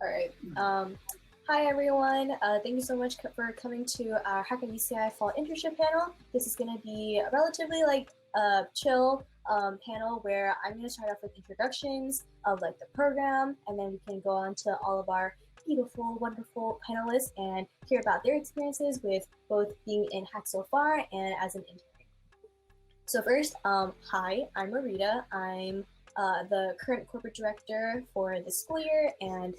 All right. Hi, everyone. Thank you so much for coming to our Hack and UCI Fall Internship panel. This is going to be a relatively chill panel where I'm going to start off with introductions of the program, and then we can go on to all of our beautiful, wonderful panelists and hear about their experiences with both being in Hack so far and as an intern. So first, hi, I'm Areeta. I'm the current corporate director for the school year, and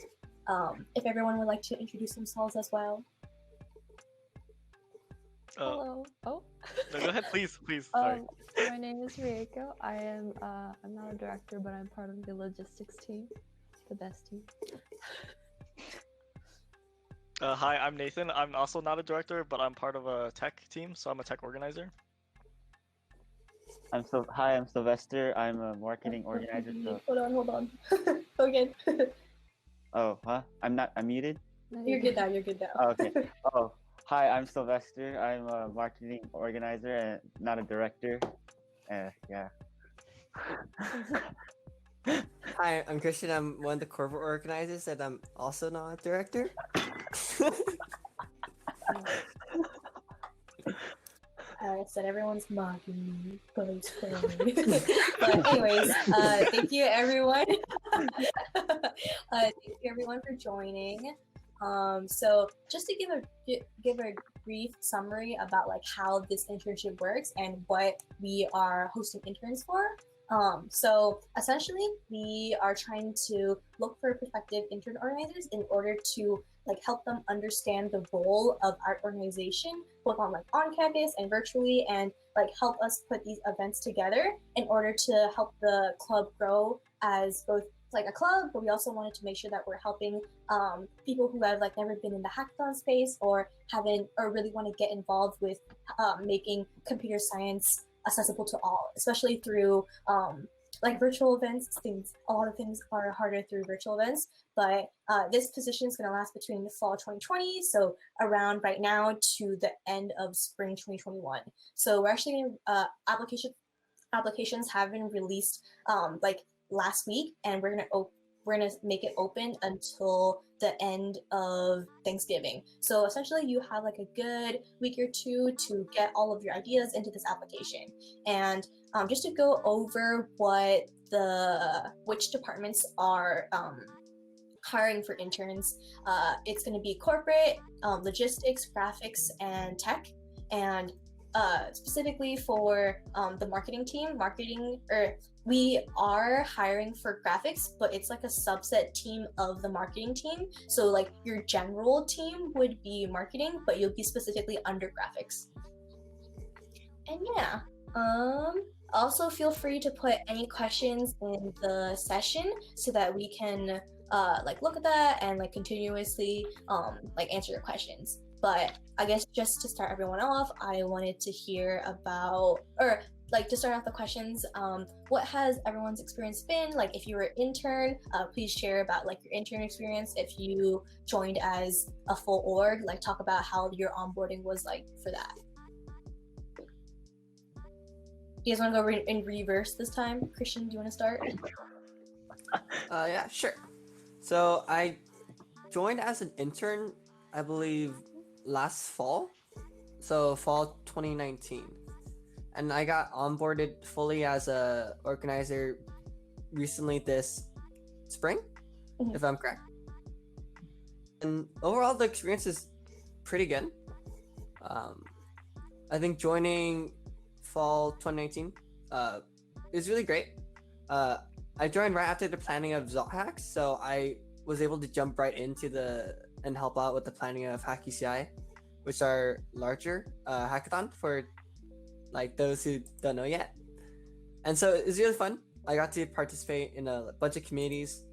if everyone would like to introduce themselves as well. Hello. No, go ahead, please. Sorry. My name is Rieko. I'm not a director, but I'm part of the logistics team, the best team. Hi, I'm Nathan. I'm also not a director, but I'm part of a tech team, so I'm a tech organizer. Hi, I'm Sylvester. I'm a marketing organizer. So... Hold on. Go again. Oh, huh? I'm muted? No, you're good now. Oh, okay. Oh, hi, I'm Sylvester. I'm a marketing organizer and not a director. Yeah. Hi, I'm Christian. I'm one of the corporate organizers, and I'm also not a director. I said everyone's mocking me. But anyways, thank you everyone. Thank you everyone for joining. So just to give a brief summary about how this internship works and what we are hosting interns for. So essentially, we are trying to look for prospective intern organizers in order to help them understand the role of our organization, both on campus and virtually, and help us put these events together in order to help the club grow as both a club, but we also wanted to make sure that we're helping people who have never been in the hackathon space or really want to get involved with making computer science accessible to all, especially through virtual events. A lot of things are harder through virtual events, but this position is going to last between the fall 2020, so around right now to the end of spring 2021. So we're actually applications have been released last week, and we're gonna make it open until the end of Thanksgiving. So essentially, you have a good week or two to get all of your ideas into this application. And just to go over which departments are hiring for interns, it's going to be corporate, logistics, graphics, and tech. And specifically for the marketing team, we are hiring for graphics, but it's a subset team of the marketing team. So your general team would be marketing, but you'll be specifically under graphics. And yeah, also feel free to put any questions in the session so that we can look at that and continuously answer your questions. But I guess just to start everyone off, I wanted to hear about, or to start off the questions, what has everyone's experience been? If you were an intern, please share about your intern experience. If you joined as a full org, talk about how your onboarding was for that. You guys want to go in reverse this time? Christian, do you want to start? Yeah, sure. So I joined as an intern, I believe, last fall, so fall 2019, and I got onboarded fully as a organizer recently this spring, if I'm correct. And overall, the experience is pretty good. I think joining fall 2019 is really great. I joined right after the planning of ZotHacks, so I was able to jump right into and help out with the planning of Hack UCI, which are larger hackathon for those who don't know yet. And so it's really fun. I got to participate in a bunch of communities,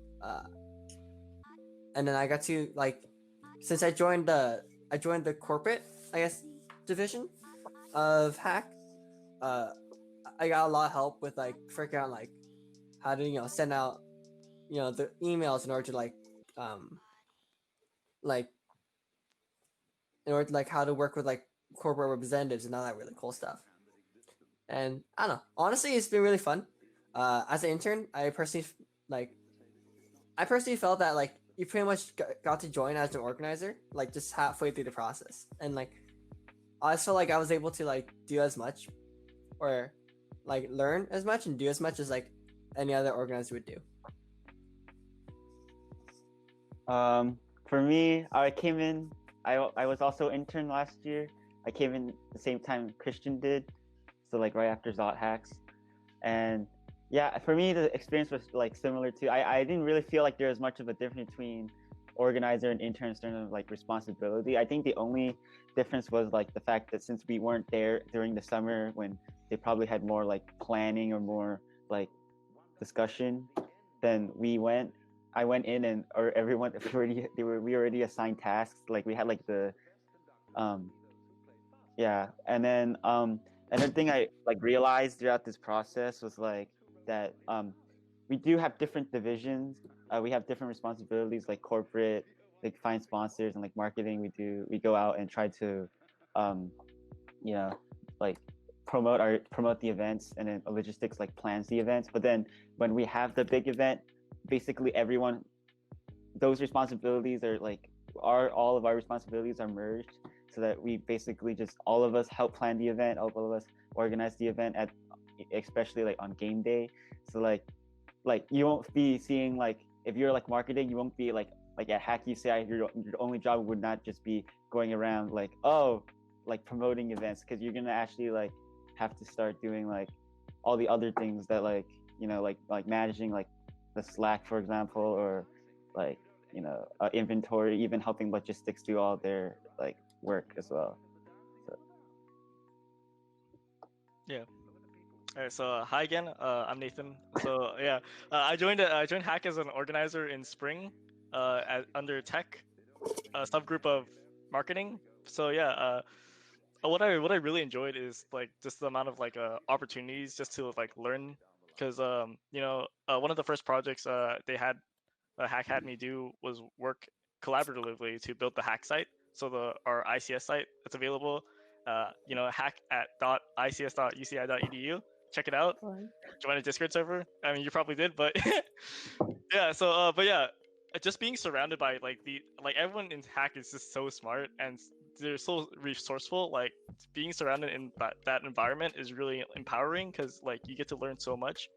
and then I got to since I joined the corporate, I guess, division of Hack. I got a lot of help with figuring out how to send out the emails in order to in order to how to work with corporate representatives and all that really cool stuff. And I don't know, honestly, it's been really fun. As an intern, I personally felt that you pretty much got to join as an organizer, like just halfway through the process, and like I just felt like I was able to like do as much, or like learn as much and do as much as like any other organizer would do. For me, I came in. I was also intern last year. I came in the same time Christian did, so like right after ZotHacks, and yeah, for me the experience was like similar to. I didn't really feel like there was much of a difference between organizer and intern in terms of like responsibility. I think the only difference was like the fact that since we weren't there during the summer when they probably had more like planning or more like discussion, then I went in and or everyone we already assigned tasks. Like we had like the yeah, and then another thing I like realized throughout this process was like that we do have different divisions. We have different responsibilities, like corporate, like find sponsors, and like marketing. We go out and try to you know, like promote the events, and then logistics like plans the events. But then when we have the big event, basically everyone, those responsibilities are like all of our responsibilities are merged, so that we basically just all of us help plan the event, all of us organize the event at, especially like on game day. So like you won't be seeing like, if you're like marketing, you won't be like at Hack UCI, your only job would not just be going around like, oh, like promoting events, because you're gonna actually like have to start doing like all the other things that like, you know, like managing like the Slack, for example, or like, you know, inventory, even helping logistics do all their like work as well. So. Yeah. All right. So hi again. I'm Nathan. So yeah, I joined Hack as an organizer in spring, under tech, a subgroup of marketing. So yeah, what I really enjoyed is like just the amount of like opportunities just to like learn, because you know, one of the first projects they had Hack had me do was work collaboratively to build the Hack site. So our ICS site that's available, you know, hack at .ics.uci.edu. Check it out. Fun. Join a Discord server. I mean, you probably did, but yeah. So, but yeah, just being surrounded by like everyone in Hack is just so smart and they're so resourceful. Like being surrounded in that environment is really empowering, because like you get to learn so much.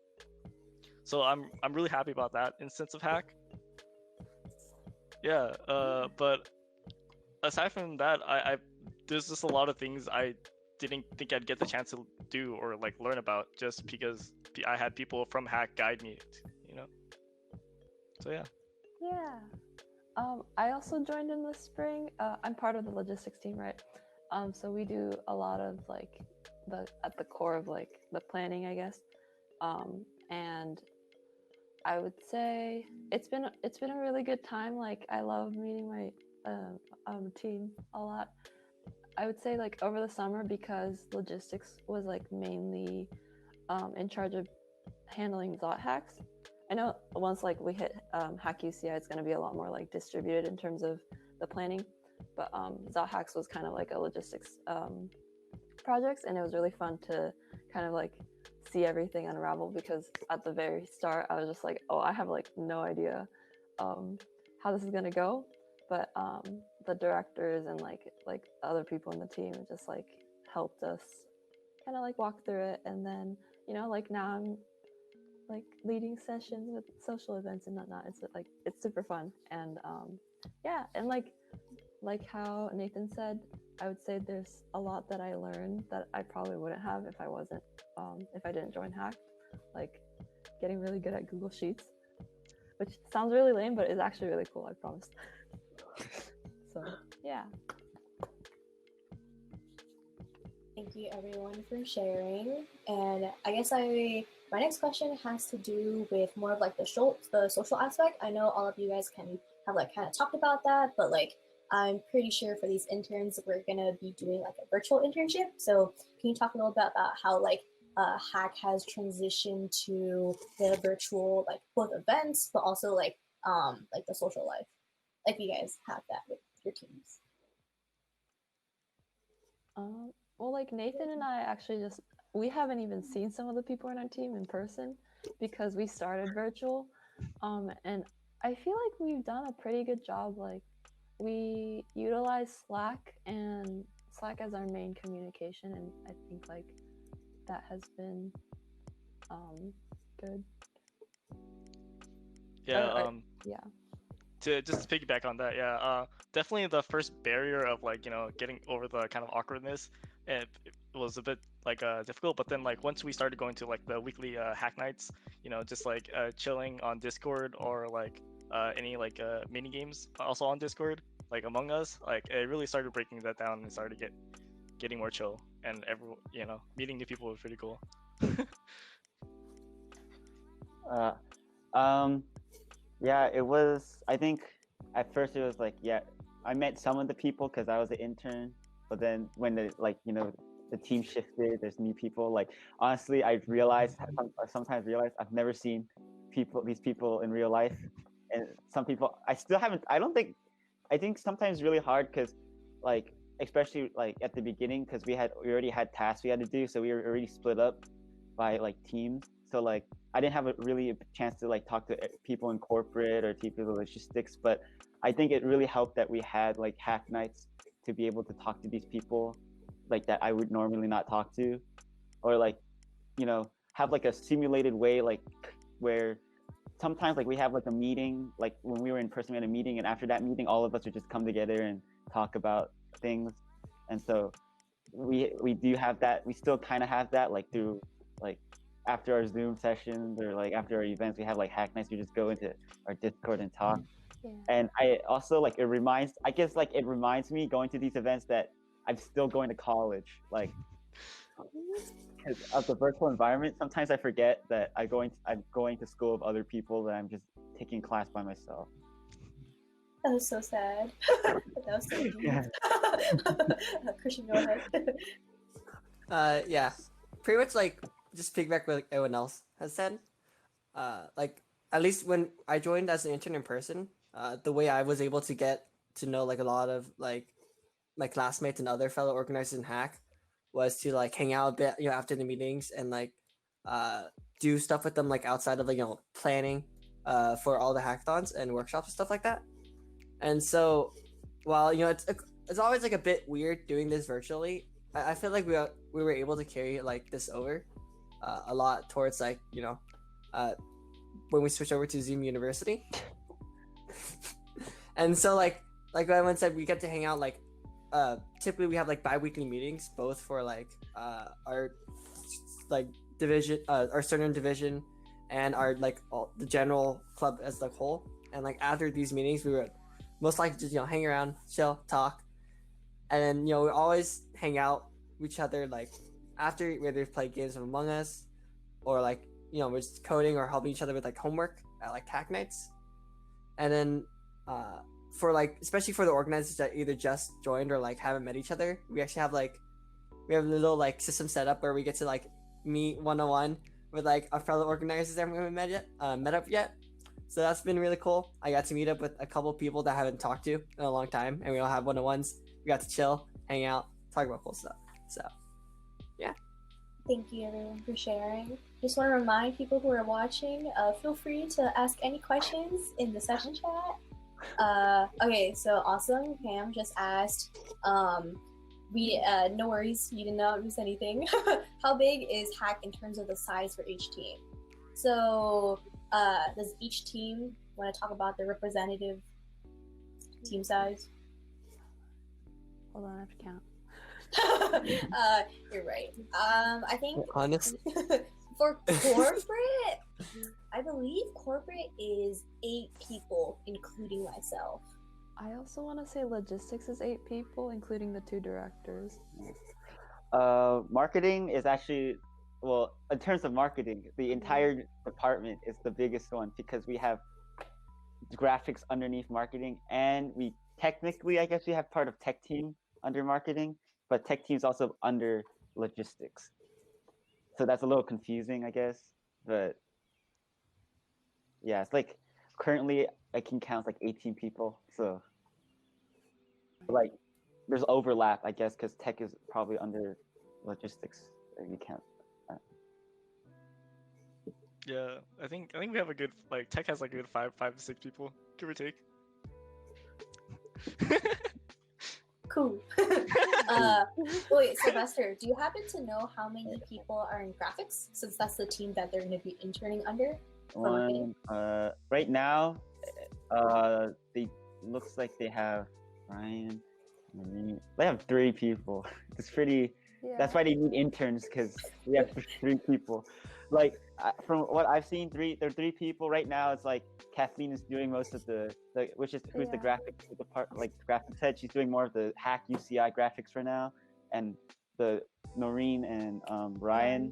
So I'm really happy about that instance of Hack. Yeah. But aside from that, I there's just a lot of things I didn't think I'd get the chance to do or like learn about, just because I had people from Hack guide me, you know. So yeah. Yeah. I also joined in the spring. I'm part of the logistics team, right? So we do a lot of like at the core of like the planning, I guess. And I would say it's been a really good time. Like I love meeting my team a lot. I would say like over the summer, because logistics was like mainly in charge of handling ZotHacks. I know once like we hit Hack UCI, it's going to be a lot more like distributed in terms of the planning. But ZotHacks was kind of like a logistics project, and it was really fun to kind of like see everything unravel, because at the very start I was just like, oh, I have like no idea how this is going to go. But the directors and like other people in the team just like helped us kind of like walk through it. And then, you know, like now I'm like leading sessions with social events and whatnot. It's like it's super fun. And yeah, and like how Nathan said, I would say there's a lot that I learned that I probably wouldn't have if I didn't join Hack. Like getting really good at Google Sheets, which sounds really lame, but is actually really cool, I promise. So yeah. Thank you everyone for sharing. And I guess my next question has to do with more of like the social aspect. I know all of you guys have like kind of talked about that, but like I'm pretty sure for these interns we're gonna be doing like a virtual internship. So can you talk a little bit about how like Hack has transitioned to the virtual, like both events, but also like the social life, if you guys have that with your teams? Well, like Nathan and I actually we haven't even seen some of the people on our team in person because we started virtual. And I feel like we've done a pretty good job. Like, we utilize Slack as our main communication, and I think like that has been good. Yeah. Yeah. To just piggyback on that, yeah, definitely the first barrier of like getting over the kind of awkwardness, it was a bit like difficult. But then like once we started going to like the weekly hack nights, just like chilling on Discord or like any like mini games also on Discord, like Among Us, like it really started breaking that down and started getting more chill, and meeting new people was pretty cool. Yeah, it was. I think at first it was like, yeah, I met some of the people because I was an intern, but then when the team shifted, there's new people. Like honestly, I sometimes realized I've never seen these people in real life, and some people I still haven't. I think sometimes really hard because, like, especially like at the beginning, because we already had tasks we had to do, so we were already split up by like teams. So like I didn't have a chance to like talk to people in corporate or people in logistics, but I think it really helped that we had like hack nights to be able to talk to these people like that I would normally not talk to, or like have like a simulated way like where sometimes like we have like a meeting, like when we were in person we had a meeting, and after that meeting all of us would just come together and talk about things. And so we do have that. We still kind of have that like through like after our Zoom sessions or like after our events, we have like hack nights. We just go into our Discord and talk. Yeah. And I also like it reminds me going to these events that I'm still going to college, like because of the virtual environment. Sometimes I forget that I'm going to school with other people, that I'm just taking class by myself. That was so sad. That was so deep. Yeah. Christian, go ahead. Yeah, pretty much like just piggyback what everyone else has said. Like at least when I joined as an intern in person, the way I was able to get to know like a lot of like my classmates and other fellow organizers in Hack was to like hang out a bit, after the meetings and like do stuff with them like outside of like planning for all the hackathons and workshops and stuff like that. And so while it's always like a bit weird doing this virtually, I feel like we were able to carry like this over a lot towards like when we switched over to Zoom University. And so like everyone said, we get to hang out like typically we have like bi-weekly meetings both for like our like division, our certain division, and our like the general club as a whole. And like after these meetings we would most likely just hang around, chill, talk, and then we always hang out with each other like after, whether we play games of Among Us or like we're just coding or helping each other with like homework at like hack nights. And then for like especially for the organizers that either just joined or like haven't met each other, we actually have a little like system set up where we get to like meet one-on-one with like our fellow organizers that we haven't met up yet. So that's been really cool. I got to meet up with a couple people that I haven't talked to in a long time, and we all have one-on-ones. We got to chill, hang out, talk about cool stuff. So yeah. Thank you everyone for sharing. Just want to remind people who are watching, feel free to ask any questions in the session chat. Okay, so awesome. Pam just asked, no worries, you did not miss anything. How big is Hack in terms of the size for each team? So does each team want to talk about their representative team size? Hold on, I have to count. You're right. I think Honest. for corporate, I believe corporate is 8 people, including myself. I also want to say logistics is 8 people, including the 2 directors. Marketing is actually, well, in terms of marketing, the entire department is the biggest one because we have graphics underneath marketing, and we technically, I guess, we have part of tech team under marketing, but tech team's also under logistics. So that's a little confusing, I guess. But yeah, it's like currently I can count like 18 people. So like there's overlap, I guess, because tech is probably under logistics. You can't. Yeah, I think we have a good like tech has like a good five to six people, give or take. Cool. Wait, Sylvester, do you happen to know how many people are in graphics, since that's the team that they're going to be interning under for marketing? Right now, they looks like they have Ryan. They have 3 people. It's pretty. Yeah. That's why they need interns, because we have 3 people. Like from what I've seen, there are 3 people right now. It's like Kathleen is doing most of who's the Yeah. graphics like graphics head. She's doing more of the hack UCI graphics for now, and the Noreen and Ryan,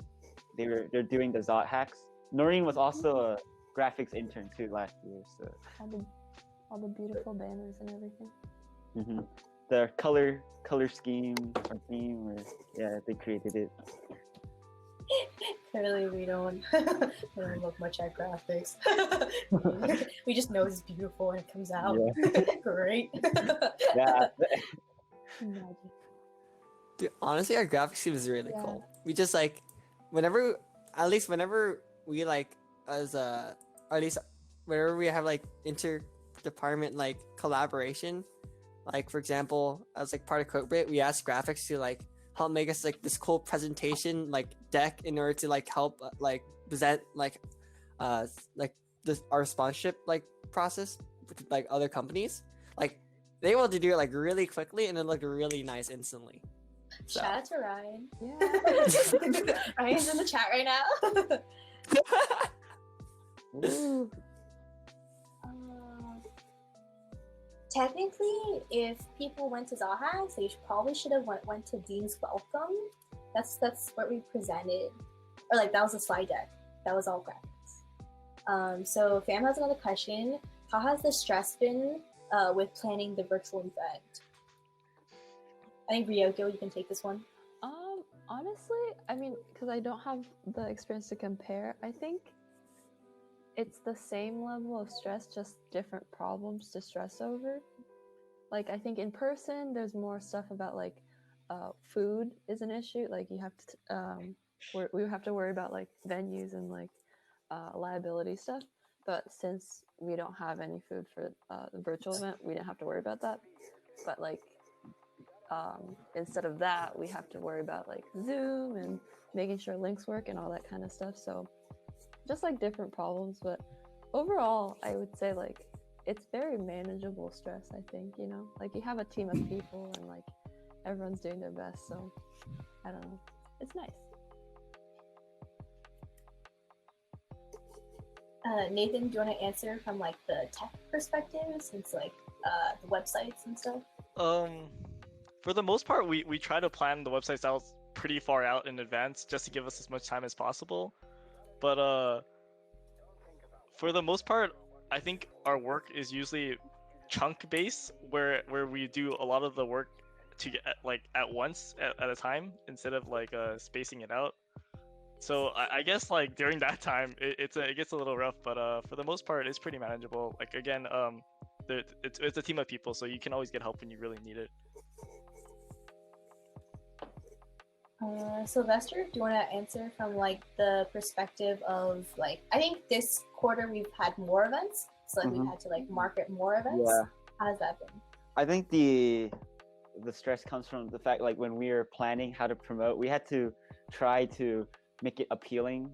they're doing the ZotHacks. Noreen was also a graphics intern too last year. So all the beautiful banners and everything. mm-hmm. The color scheme or theme, or yeah, they created it. Clearly, we don't look much at graphics. We just know it's beautiful and it comes out great. Yeah. Dude, honestly, our graphics team is really cool. We just like, whenever we like, or at least whenever we have like inter-department like collaboration, like for example, as like part of Cookbit, we ask graphics to like help make us like this cool presentation like deck in order to like help like present like our sponsorship like process with like other companies. Like they able to do it like really quickly and it looked really nice instantly. So. Shout out to Ryan. Yeah. Ryan's in the chat right now. Ooh. Technically, if people went to ZotHacks, they probably should have went to Dean's Welcome. That's what we presented, or like that was a slide deck. That was all graphics. So Fam has another question. How has the stress been with planning the virtual event? I think Rieko, you can take this one. Honestly, I mean, because I don't have the experience to compare, I think it's the same level of stress, just different problems to stress over. Like, I think in person, there's more stuff about like food is an issue. Like, you have to, we have to worry about like venues and like liability stuff. But since we don't have any food for the virtual event, we didn't have to worry about that. But like, instead of that, we have to worry about like Zoom and making sure links work and all that kind of stuff. So just like different problems, but overall, I would say like it's very manageable stress. I think, you know, like you have a team of people and like everyone's doing their best. So I don't know, it's nice. Nathan, do you want to answer from like the tech perspective, since like the websites and stuff? For the most part, we try to plan the websites out pretty far out in advance just to give us as much time as possible. But for the most part, I think our work is usually chunk based, where we do a lot of the work to get like at once at a time instead of like spacing it out. So I guess like during that time it gets a little rough, but for the most part it's pretty manageable. Like again, it's a team of people, so you can always get help when you really need it. Sylvester, do you want to answer from like the perspective of like, I think this quarter we've had more events, so like we've had to like market more events. Yeah. How has that been? I think the stress comes from the fact like when we were planning how to promote, we had to try to make it appealing,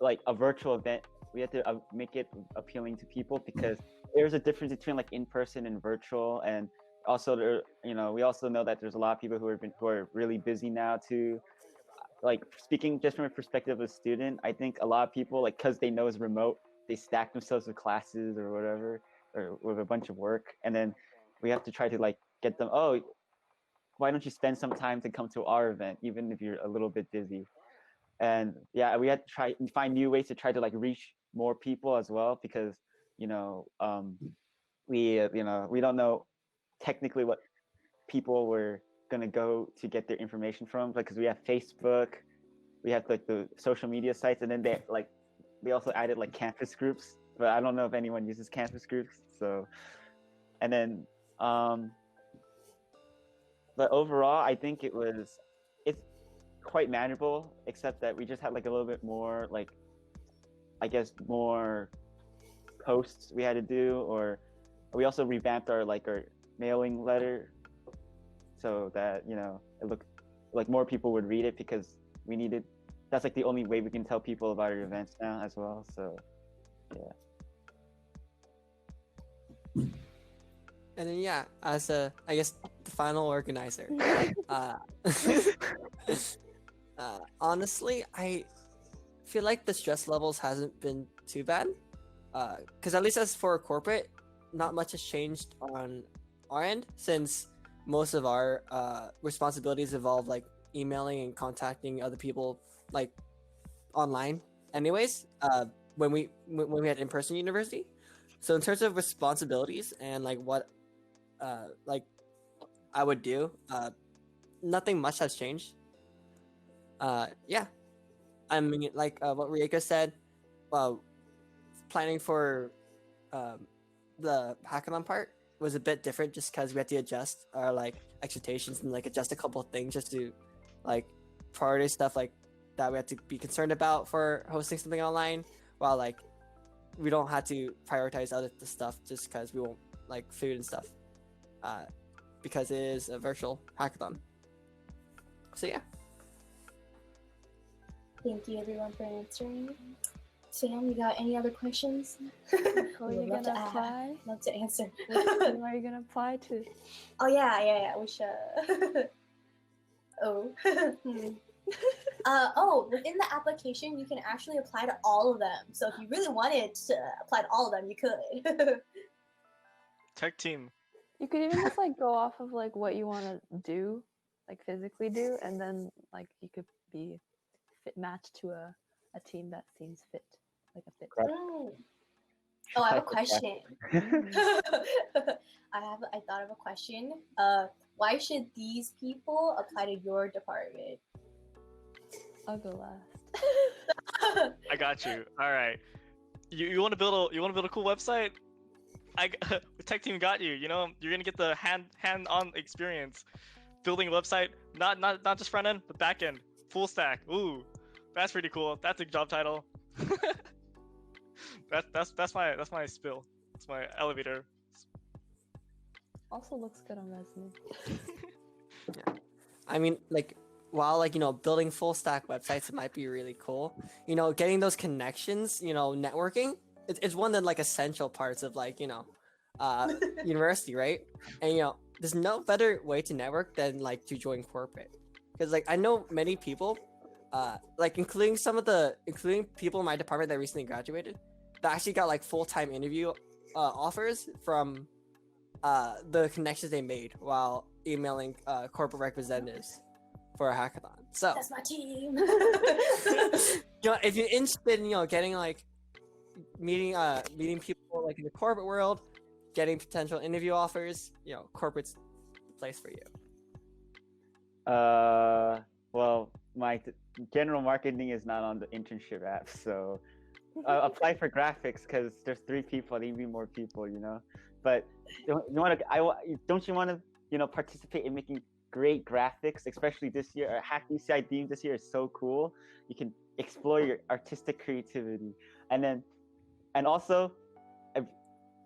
like a virtual event. We had to make it appealing to people, because there's a difference between like in person and virtual, and also there, you know, we also know that there's a lot of people who are really busy now too. Like speaking just from a perspective of a student, I think a lot of people, like, because they know it's remote, they stack themselves with classes or whatever, or with a bunch of work, and then we have to try to like get them, oh, why don't you spend some time to come to our event even if you're a little bit busy. And yeah, we had to try and find new ways to try to like reach more people as well, because you know, we don't know technically what people were gonna go to get their information from, because we have Facebook, we have like the social media sites, and then they also added like campus groups, but I don't know if anyone uses campus groups. So, and then but overall I think it's quite manageable, except that we just had like a little bit more like I guess, more posts we had to do, or we also revamped our mailing letter so that it looked like more people would read it, because we needed. That's like the only way we can tell people about our events now as well. So yeah. And then as I guess the final organizer, honestly, I feel like the stress levels hasn't been too bad, because at least as for corporate, not much has changed on our end, since most of our responsibilities involve like emailing and contacting other people like online anyways, when we had in-person university. So in terms of responsibilities and like what like I would do, nothing much has changed. Yeah, I mean, like what Rieko said, planning for the hackathon part was a bit different, just because we had to adjust our like expectations and like adjust a couple of things just to like prioritize stuff like that we had to be concerned about for hosting something online, while like we don't have to prioritize other stuff just because we won't like food and stuff, because it is a virtual hackathon. So yeah. Thank you everyone for answering. Sam, you got any other questions? Are you gonna apply? Love to answer. Which team are you gonna apply to? Oh yeah. We should. Oh. Within the application, you can actually apply to all of them. So if you really wanted to apply to all of them, you could. Tech team. You could even just like go off of like what you want to do, like physically do, and then like you could be matched to a team that seems fit, like a fit. Oh, I have a question. I thought of a question. Why should these people apply to your department? I'll go last. I got you. All right. You want to build a cool website? The tech team got you. You know, you're gonna get the hand-on experience building a website. Not just front end, but back end, full stack. Ooh, that's pretty cool. That's a job title. that's my spill. That's my elevator. Also looks good on resume. Yeah. I mean, like, while like building full stack websites, it might be really cool. Getting those connections, networking, it's one of the like essential parts of like university, right? And there's no better way to network than like to join corporate, because like I know many people, like including people in my department that recently graduated, that actually got like full-time interview offers from the connections they made while emailing corporate representatives for a hackathon. So That's my team. if you're interested in getting like meeting people like in the corporate world, getting potential interview offers, corporate's the place for you. Well, my general marketing is not on the internship app, so apply for graphics, because there's 3 people. I need more people, But don't you want to participate in making great graphics, especially this year? Hack UCI theme this year is so cool. You can explore your artistic creativity, and also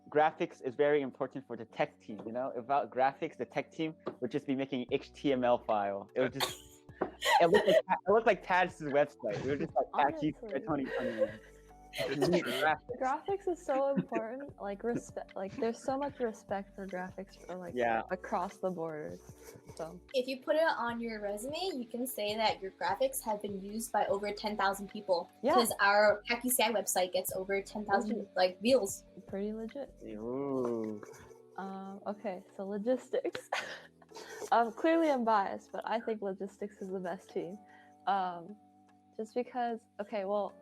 graphics is very important for the tech team. Without graphics, the tech team would just be making HTML file. It would just it looked like Tad's website. It would just like Hack UCI 2021. Graphics is so important. Like respect, like there's so much respect for graphics for like across the borders. So if you put it on your resume, you can say that your graphics have been used by over 10,000 people. Because our HackUCI website gets over 10,000 like views. Pretty legit. Ooh. Okay, so logistics. Clearly I'm biased, but I think logistics is the best team. Just because. Okay, well.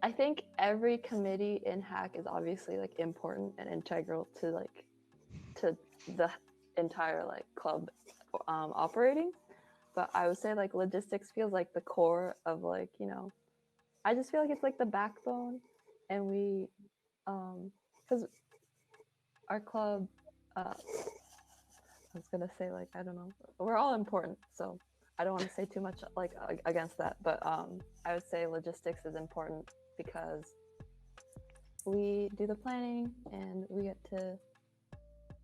I think every committee in Hack is obviously like important and integral to the entire like club operating, but I would say like logistics feels like the core of like I just feel like it's like the backbone, and we because our club I was gonna say like I don't know, we're all important, so I don't want to say too much like against that, but I would say logistics is important because we do the planning and we get to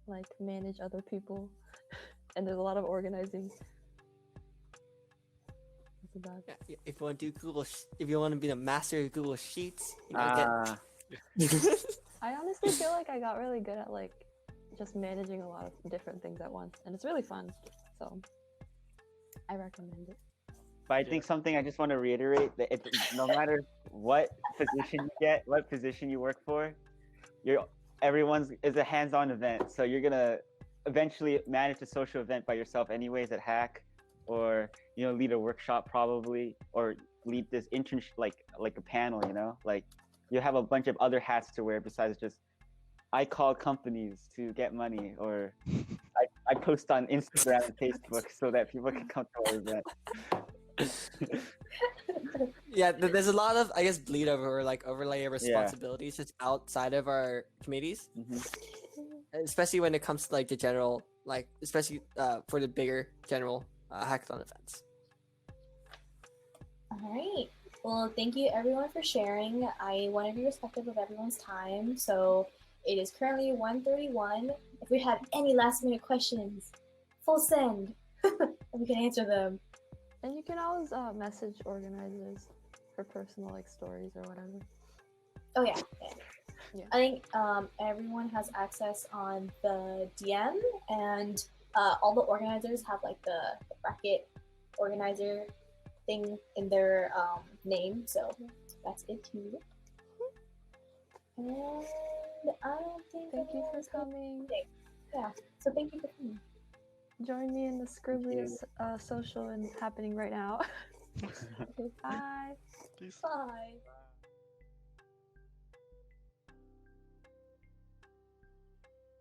like manage other people, and there's a lot of organizing. That's about it. Yeah, if you want to do if you want to be the master of Google Sheets, I honestly feel like I got really good at like just managing a lot of different things at once, and it's really fun. So I recommend it. But I think something I just want to reiterate that no matter what position you get, what position you work for, everyone's is a hands-on event. So you're gonna eventually manage a social event by yourself, anyways, at Hack, or lead a workshop probably, or lead this internship like a panel. Like you have a bunch of other hats to wear besides just I call companies to get money, or I post on Instagram and Facebook so that people can come to our event. Yeah, there's a lot of, I guess, bleed over or like overlay of responsibilities just outside of our committees, especially when it comes to like the general, like especially for the bigger general hackathon events. All right. Well, thank you everyone for sharing. I want to be respectful of everyone's time. So it is currently 1:31. If we have any last minute questions, full send, and we can answer them. And you can always message organizers for personal like stories or whatever. Oh yeah. I think everyone has access on the DM, and all the organizers have like the bracket organizer thing in their name, so that's it too. And I don't think. Thank you for coming. Yeah. So thank you for coming. Join me in the scribbliest social and happening right now. Okay, bye. Peace. Bye.